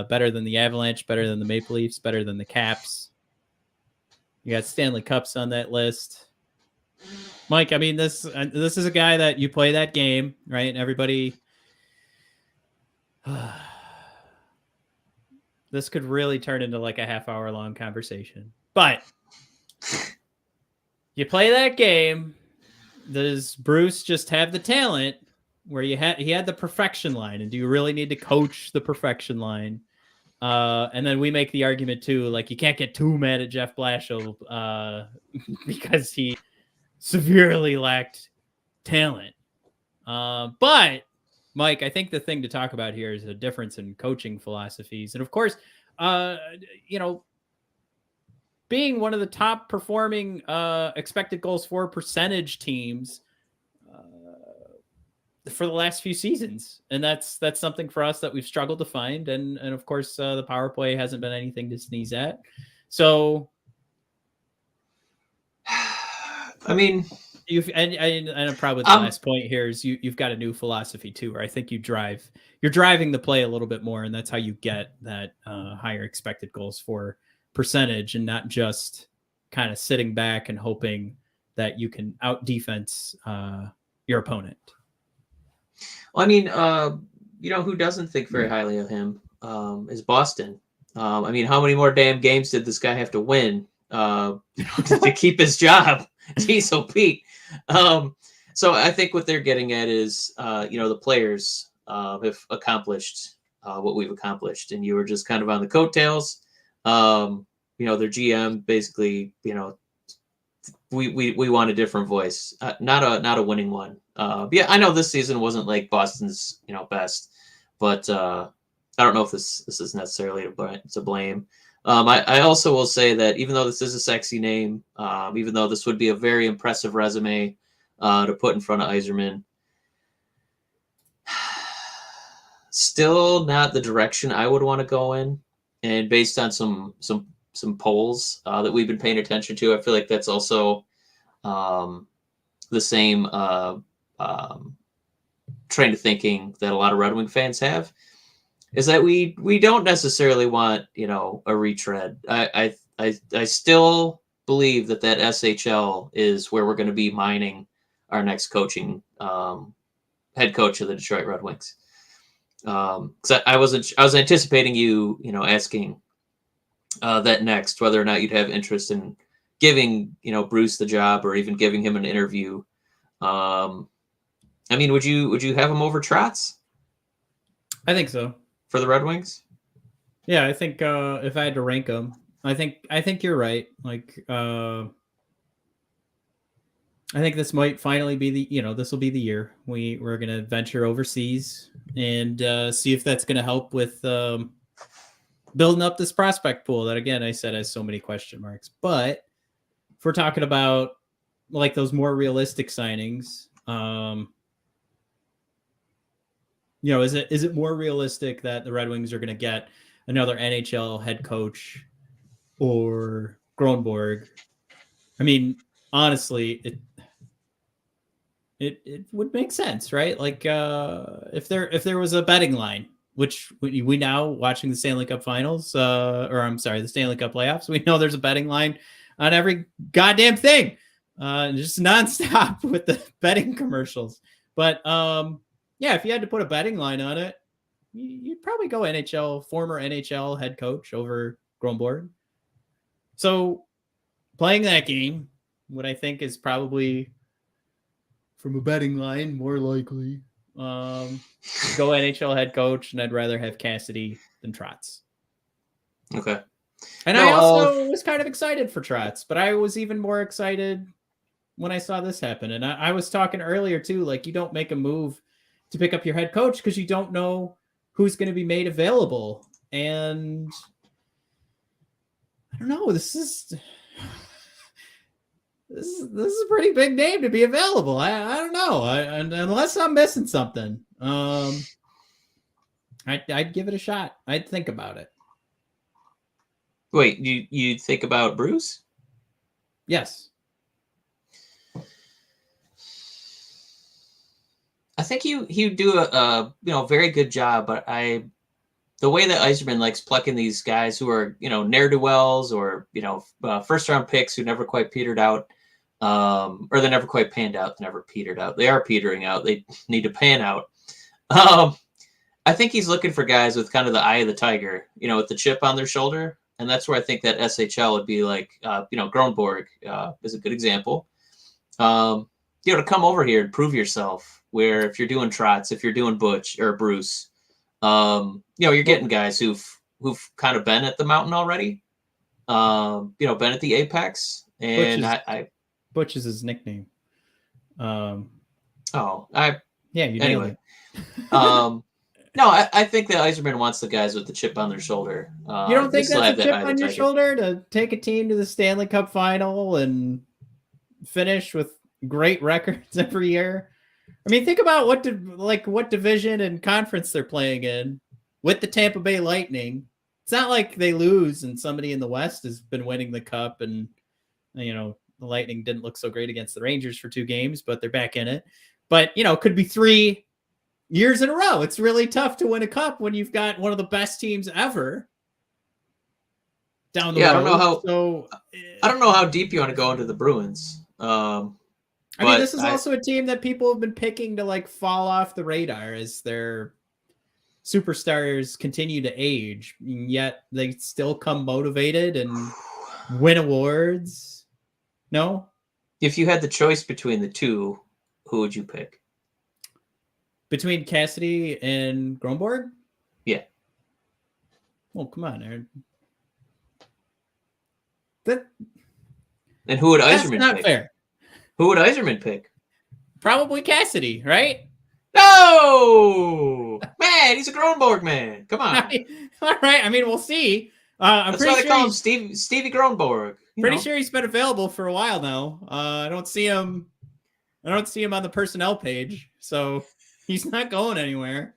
Better than the Avalanche, better than the Maple Leafs, better than the Caps. You got Stanley Cups on that list. Mike, I mean, this is a guy that you play that game, right? And everybody... this could really turn into like a half-hour long conversation. But... you play that game. Does Bruce just have the talent where he had the perfection line? And do you really need to coach the perfection line? And then we make the argument too, like you can't get too mad at Jeff Blashill because he severely lacked talent. But Mike, I think the thing to talk about here is a difference in coaching philosophies. And of course, being one of the top performing expected goals for percentage teams for the last few seasons. And that's something for us that we've struggled to find. And of course, the power play hasn't been anything to sneeze at. So, I mean, and probably the last point here is you've got a new philosophy too, where I think you're driving the play a little bit more. And that's how you get that higher expected goals for percentage and not just kind of sitting back and hoping that you can out defense your opponent. Well, I mean, who doesn't think very highly of him is Boston. I mean, how many more damn games did this guy have to win to keep his job? Jeez, oh Pete. So I think what they're getting at is, the players have accomplished what we've accomplished, and you were just kind of on the coattails. Their GM basically, we want a different voice, not a winning one. Yeah, I know this season wasn't like Boston's, best, but I don't know if this is necessarily to blame. I also will say that even though this is a sexy name, even though this would be a very impressive resume to put in front of Izerman, still not the direction I would want to go in. And based on some polls that we've been paying attention to, I feel like that's also the same train of thinking that a lot of Red Wing fans have, is that we don't necessarily want a retread. I still believe that SHL is where we're going to be mining our next coaching head coach of the Detroit Red Wings. Because I was anticipating you asking that next, whether or not you'd have interest in giving Bruce the job or even giving him an interview. I mean, would you have him over Trotz? I think so. For the Red Wings? Yeah, I think if I had to rank them, I think you're right. Like I think this might finally be this will be the year we're going to venture overseas and see if that's going to help with building up this prospect pool that, again, I said has so many question marks. But if we're talking about like those more realistic signings, is it more realistic that the Red Wings are going to get another NHL head coach or Kronborg? I mean, honestly, it would make sense, right? Like if there was a betting line, which we now watching the Stanley Cup Finals, or I'm sorry, the Stanley Cup playoffs, we know there's a betting line on every goddamn thing, just nonstop with the betting commercials. But yeah, if you had to put a betting line on it, you'd probably go former NHL head coach over Kronborg. So playing that game, what I think is probably from a betting line more likely, go NHL head coach, and I'd rather have Cassidy than Trotz. Okay. And I also was kind of excited for Trotz, but I was even more excited when I saw this happen. And I was talking earlier too, like you don't make a move to pick up your head coach because you don't know who's going to be made available. And I don't know, this is a pretty big name to be available. I don't know. Unless I'm missing something. I'd give it a shot. I'd think about it. Wait, you think about Bruce? Yes. I think he do a very good job, but the way that Izerman likes plucking these guys who are ne'er-do-wells or first round picks who never quite petered out, or they never quite panned out, never petered out. They are petering out. They need to pan out. I think he's looking for guys with kind of the eye of the tiger, with the chip on their shoulder, and that's where I think that SHL would be like, Kronborg is a good example. To come over here and prove yourself. Where if you're doing Trotz, if you're doing Butch or Bruce, you're getting guys who've kind of been at the mountain already, been at the apex, and Butch is his nickname. Yeah, you anyway. No, I think that Izerman wants the guys with the chip on their shoulder. You don't think that's a chip on your shoulder to take a team to the Stanley Cup final and finish with great records every year? I mean, think about what division and conference they're playing in with the Tampa Bay Lightning. It's not like they lose and somebody in the West has been winning the cup, and the Lightning didn't look so great against the Rangers for 2 games, but they're back in it. But could be 3 years in a row. It's really tough to win a cup when you've got one of the best teams ever down the road. I don't know how deep you want to go into the Bruins. I mean, this is also a team that people have been picking to fall off the radar as their superstars continue to age, yet they still come motivated and win awards. No? If you had the choice between the two, who would you pick? Between Cassidy and Kronborg? Yeah. Oh, come on, Aaron. And who would Izerman pick? That's not fair. Who would Izerman pick? Probably Cassidy, right? No! Man, he's a Kronborg man. Come on. All right. I mean, we'll see. That's why they call him Stevie Kronborg. Pretty sure he's been available for a while now. I don't see him on the personnel page, so he's not going anywhere.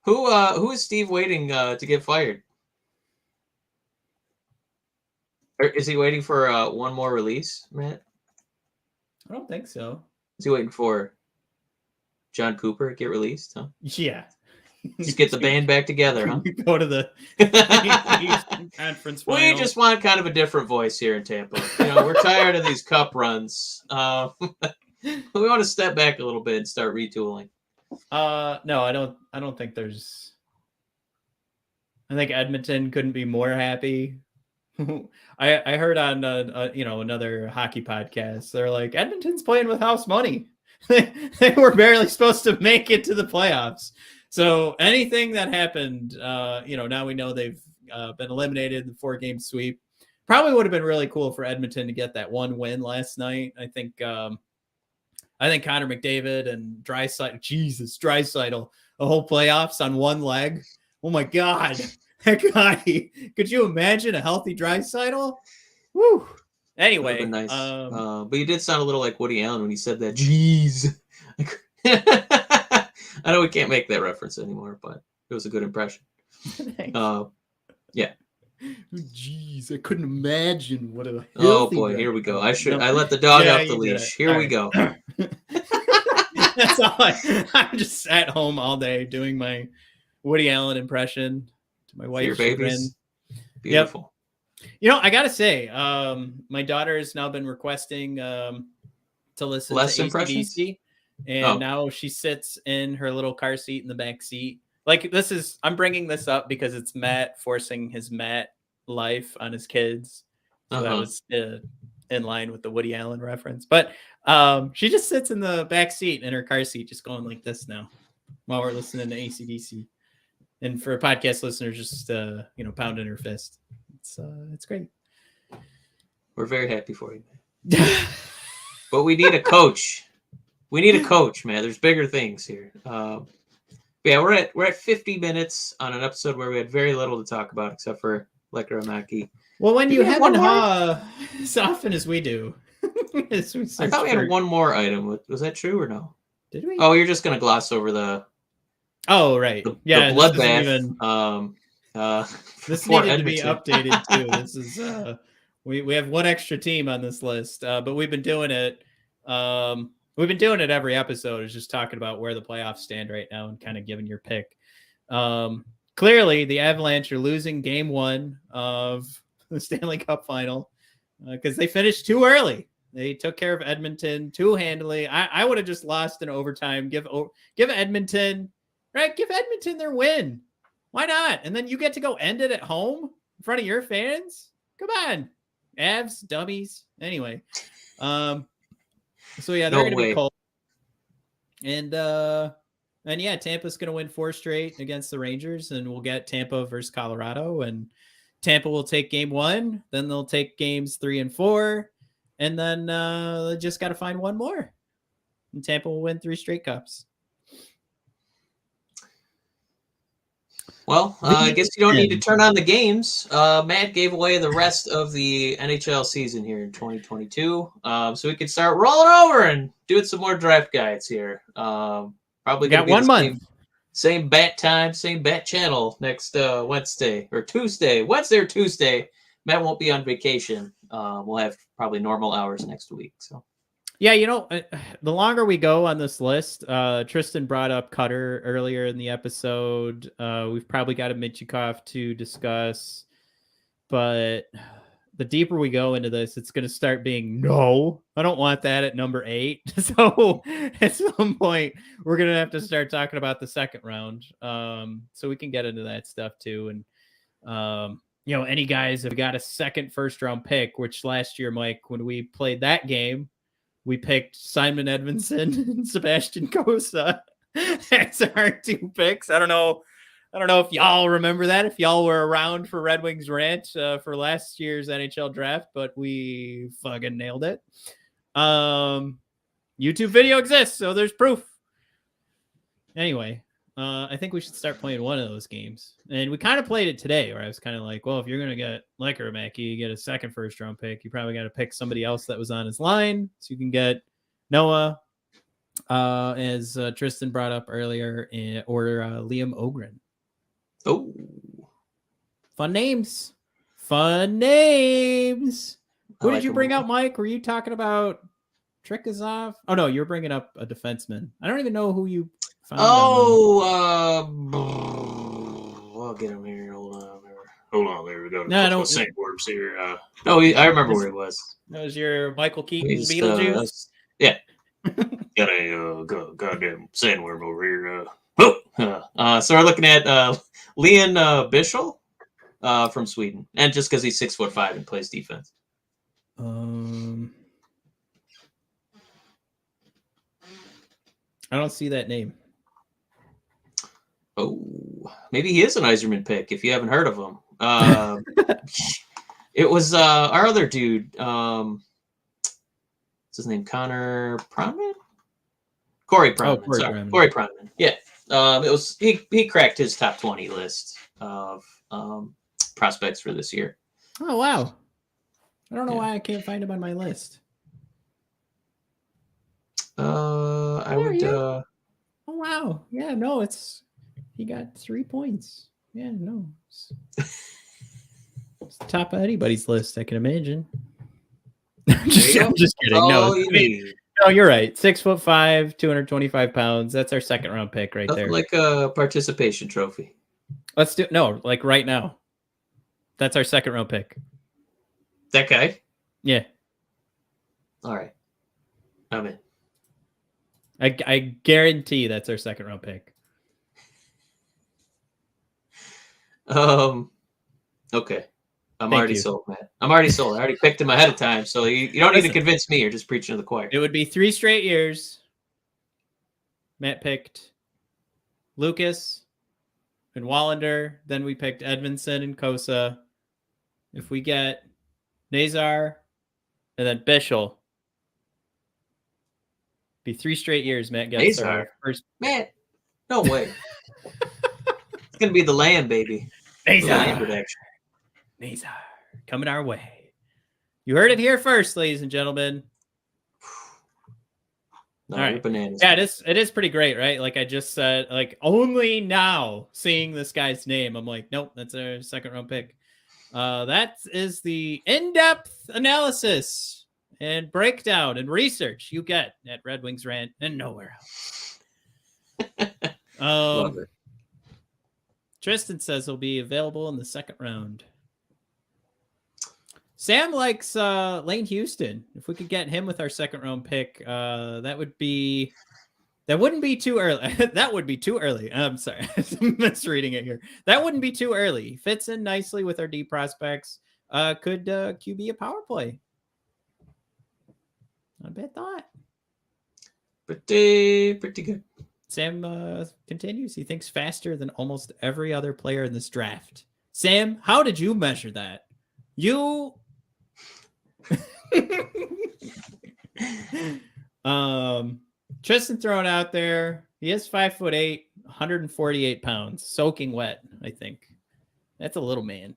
Who is Steve waiting to get fired? Or is he waiting for one more release, Matt? I don't think so. Is he waiting for John Cooper to get released? Huh? Yeah. Just get the band back together, huh? Go to the conference final. We just want kind of a different voice here in Tampa. We're tired of these cup runs. We want to step back a little bit and start retooling. No, I don't think there's. I think Edmonton couldn't be more happy. I heard on another hockey podcast, they're like, Edmonton's playing with house money. They were barely supposed to make it to the playoffs. So anything that happened, now we know they've been eliminated in the 4-game sweep. Probably would have been really cool for Edmonton to get that 1 win last night. I think Connor McDavid and Draisaitl, the whole playoffs on one leg. Oh my God. That guy, could you imagine a healthy Draisaitl? Woo. Anyway. Nice. But you did sound a little like Woody Allen when you said that. Jeez. I know we can't make that reference anymore, but it was a good impression. Thanks. Yeah. Jeez, I couldn't imagine what a Oh healthy boy, Red here we go. Wing. No. I let the dog Yeah, off the you did leash. it. Here All we go. That's all. I'm just at home all day doing my Woody Allen impression to my For your wife's chagrin. babies. Beautiful. Yep. I gotta say, my daughter has now been requesting to listen Less to impressions? AC/DC, and now she sits in her little car seat in the back seat. Like I'm bringing this up because it's Matt forcing his Matt life on his kids, so that was in line with the Woody Allen reference. But she just sits in the back seat in her car seat, just going like this now while we're listening to AC/DC. And for podcast listeners, just pounding her fist. It's great. We're very happy for you, man. But we need a coach. We need a coach, man. There's bigger things here. Yeah, we're at 50 minutes on an episode where we had very little to talk about except for Lekkerimäki. Well, when you have one haw as often as we do, I thought we had one more item. Was that true or no? Did we? Oh, you're just gonna gloss over the. Oh right, the bloodbath. This needed to be updated too. This is we have one extra team on this list, but we've been doing it. We've been doing it every episode. Is just talking about where the playoffs stand right now and kind of giving your pick. Clearly, the Avalanche are losing Game 1 of the Stanley Cup Final because they finished too early. They took care of Edmonton too handily. I would have just lost in overtime. Give Edmonton, right? Give Edmonton their win. Why not? And then you get to go end it at home in front of your fans. Come on, Avs, dummies. Anyway, so yeah, they're going to be cold. And yeah, Tampa's going to win 4 straight against the Rangers, and we'll get Tampa versus Colorado, and Tampa will take Game 1, then they'll take games 3 and 4, and then they just got to find one more, and Tampa will win 3 straight cups. Well, I guess you don't need to turn on the games. Matt gave away the rest of the NHL season here in 2022, so we could start rolling over and doing some more draft guides here. Probably got 1 month. Same bat time, same bat channel next Wednesday or Tuesday. Wednesday or Tuesday. Matt won't be on vacation. We'll have probably normal hours next week. So. Yeah, the longer we go on this list, Tristan brought up Cutter earlier in the episode. We've probably got a Michikov to discuss, but the deeper we go into this, it's going to start being, no, I don't want that at number 8. So at some point, we're going to have to start talking about the second round. So we can get into that stuff too. And, any guys have got a second first-round pick, which last year, Mike, when we played that game, we picked Simon Edmondson and Sebastian Cossa as our 2 picks. I don't know if y'all remember that, if y'all were around for Red Wings Rant for last year's NHL Draft, but we fucking nailed it. YouTube video exists, so there's proof. Anyway, I think we should start playing one of those games. And we kind of played it today, where I was kind of like, well, if you're going to get Lekkerimäki, you get a second first-round pick. You probably got to pick somebody else that was on his line. So you can get Noah, as Tristan brought up earlier, or Liam Ogren. Oh. Fun names. Who did you bring out, Mike? Were you talking about Trikazov? Oh, no, you were bringing up a defenseman. I don't even know who you found. I'll get him here. Hold on. There we go. No, I don't. Sandworms here. I remember where he was. That was your Michael Keaton Beetlejuice? Yeah. Got a goddamn sandworm over here. So we're looking at Leon Bishel from Sweden, and just because he's 6'5" and plays defense. I don't see that name. Oh, maybe he is an Izerman pick if you haven't heard of him. It was our other dude. What's his name? Connor Pronman? Corey Pronman. Corey Pronman. Yeah. It was he cracked his top 20 list of prospects for this year. Oh wow! I don't know why I can't find him on my list. I would. Oh wow! Yeah, no, he got 3 points. Yeah, no. It's the top of anybody's list, I can imagine. There you go. I'm just kidding. That's No, all you need. no, you're right. 6'5", 225 pounds. That's our second round pick right Nothing there. like a participation trophy. Let's do like right now. That's our second round pick. That guy? Yeah. All right. I'm in. I guarantee that's our second round pick. Okay. I'm Thank already you. sold, Matt. I'm already sold. I already picked him ahead of time, so you don't need to Listen. convince me. You're just preaching to the choir. It would be 3 straight years. Matt picked Lucas and Wallander. Then we picked Edmondson and Kosa. If we get Nazar and then Blashill, be 3 straight years. Matt gets our Nazar? first. Matt, no way. It's gonna be the Lamb, baby. The Lamb production. Nazar coming our way. You heard it here first, ladies and gentlemen. No, All right. you're bananas. Yeah, it is pretty great, right? Like I just said, like only now seeing this guy's name, I'm like, nope, that's our second round pick. That is the in-depth analysis and breakdown and research you get at Red Wings Rant and nowhere else. Love it. Tristan says he'll be available in the second round. Sam likes Lane Houston. If we could get him with our second round pick, that wouldn't be too early. That would be too early. I'm sorry. I'm misreading it here. That wouldn't be too early. Fits in nicely with our D prospects. Could QB a power play? Not a bad thought. Pretty good. Sam continues. He thinks faster than almost every other player in this draft. Sam, how did you measure that? You Tristan throwing out there. He is 5'8", 148 pounds, soaking wet, I think. That's a little man.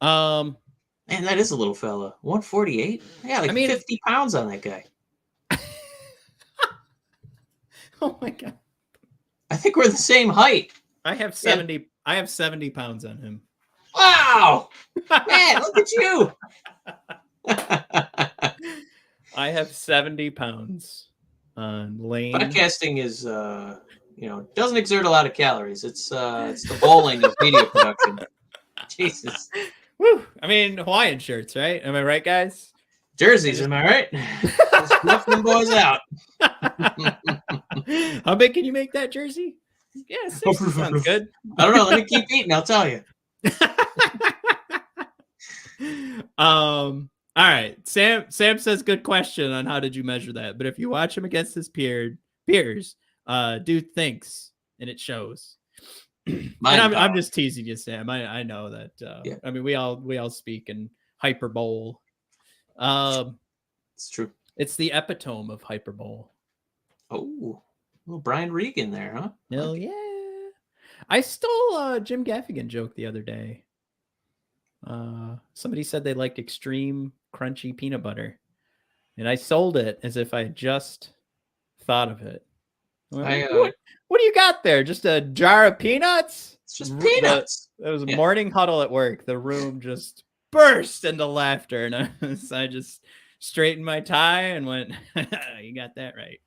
Man, that is a little fella. 148? Yeah, 50 pounds on that guy. Oh my god. I think we're the same height. I have 70. Yeah. I have 70 pounds on him. Wow. Man, look at you. I have 70 pounds on Lane. Podcasting is doesn't exert a lot of calories. It's the bowling of media production. Jesus. Woo. I mean, Hawaiian shirts, right? Am I right, guys? Jerseys, am I right? Just snuff them boys out. How big can you make that jersey? Yeah, 60 sounds good. I don't know. Let me keep eating. I'll tell you. All right. Sam says good question on how did you measure that? But if you watch him against his peers, dude thinks, and it shows. And I'm just teasing you, Sam. I know that. Yeah. I mean, we all speak in hyperbole. It's true. It's the epitome of hyperbole. Oh, little Brian Regan there, huh? Hell yeah. I stole a Jim Gaffigan joke the other day. Somebody said they liked extreme crunchy peanut butter, and I sold it as if I had just thought of it. What do you got there? Just a jar of peanuts? It's just peanuts. It was a morning huddle at work. The room just burst into laughter, and I just straightened my tie and went, "You got that right."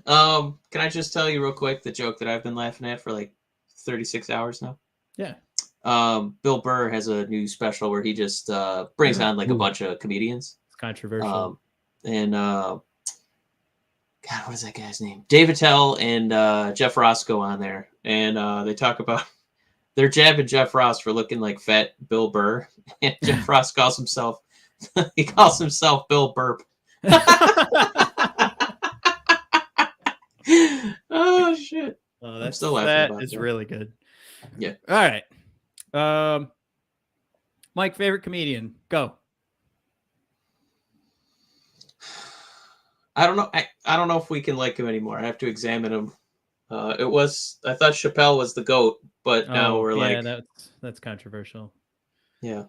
Can I just tell you real quick the joke that I've been laughing at for like 36 hours now? Yeah. Bill Burr has a new special where he just brings on like a bunch of comedians. It's controversial. God, what is that guy's name? Dave Attell and Jeff Ross go on there, and they talk about they're jabbing Jeff Ross for looking like fat Bill Burr, and Jeff Ross calls himself Bill Burp. Oh shit! Oh, I'm still laughing about that. Really good. Yeah. All right. Mike, favorite comedian, go. I don't know. I don't know if we can like him anymore. I have to examine him. I thought Chappelle was the GOAT, but now we're that's controversial. Yeah.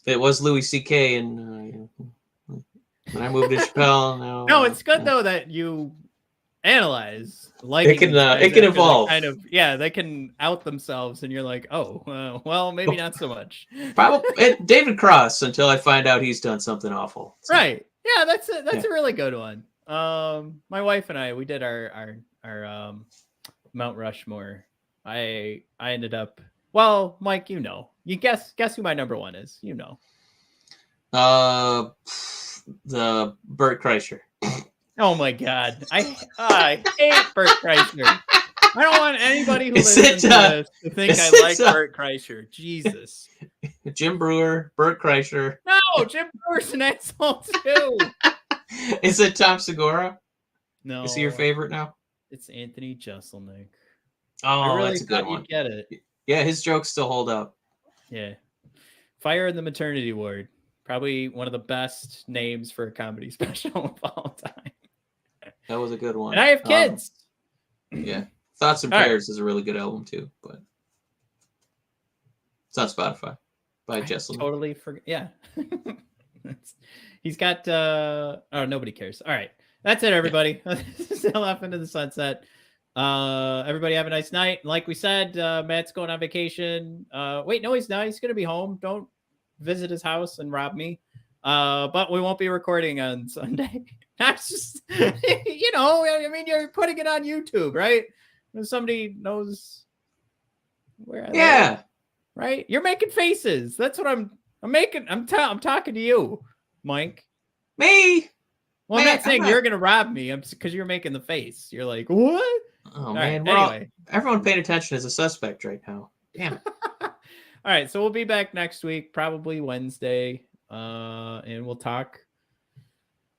It was Louis C.K. and when I moved to Chappelle. No, it's good though that you analyze. It can evolve. They can out themselves, and you're like, oh, well, maybe not so much. Probably David Cross until I find out he's done something awful. So. Right? Yeah, that's a really good one. My wife and I, we did our Mount Rushmore. I ended up. Well, Mike, you guess who my number one is. The Bert Kreischer. Oh my God, I hate Bert Kreischer. I don't want anybody who listens to this to think I like Bert Kreischer. Jesus. Jim Brewer, Bert Kreischer. No, Jim Brewer's an asshole too. Is it Tom Segura? No. Is he your favorite now? It's Anthony Jeselnik. Oh, that's a good one. You'd get it. Yeah, his jokes still hold up. Yeah. Fire in the Maternity Ward. Probably one of the best names for a comedy special of all time. That was a good one. And I have kids. Yeah. Thoughts and Prayers is a really good album too, but it's on Spotify by Jeselnik. Totally forget. Yeah. He's got nobody cares. All right. That's it, everybody. Still off into the sunset. Everybody have a nice night. Like we said, Matt's going on vacation. Wait, no, he's not. He's gonna be home. Don't visit his house and rob me. But we won't be recording on Sunday. That's just I mean, you're putting it on YouTube, right? When somebody knows where yeah. Right? You're making faces. That's what I'm making. I'm talking to you, Mike. Me? Well, I'm not saying you're gonna rob me. I'm because you're making the face. You're like, what? Oh man. Right, anyway, everyone paying attention is a suspect right now. Damn it. All right, so we'll be back next week, probably Wednesday, and we'll talk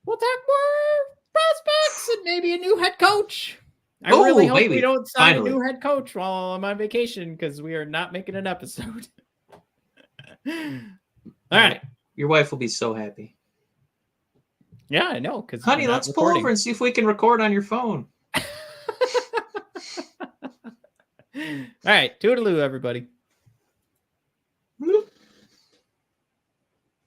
more prospects and maybe a new head coach. I really hope we don't sign a new head coach while I'm on vacation because we are not making an episode. All right. Your wife will be so happy. Yeah, I know. Because honey, let's pull over and see if we can record on your phone. All right. Toodaloo, everybody.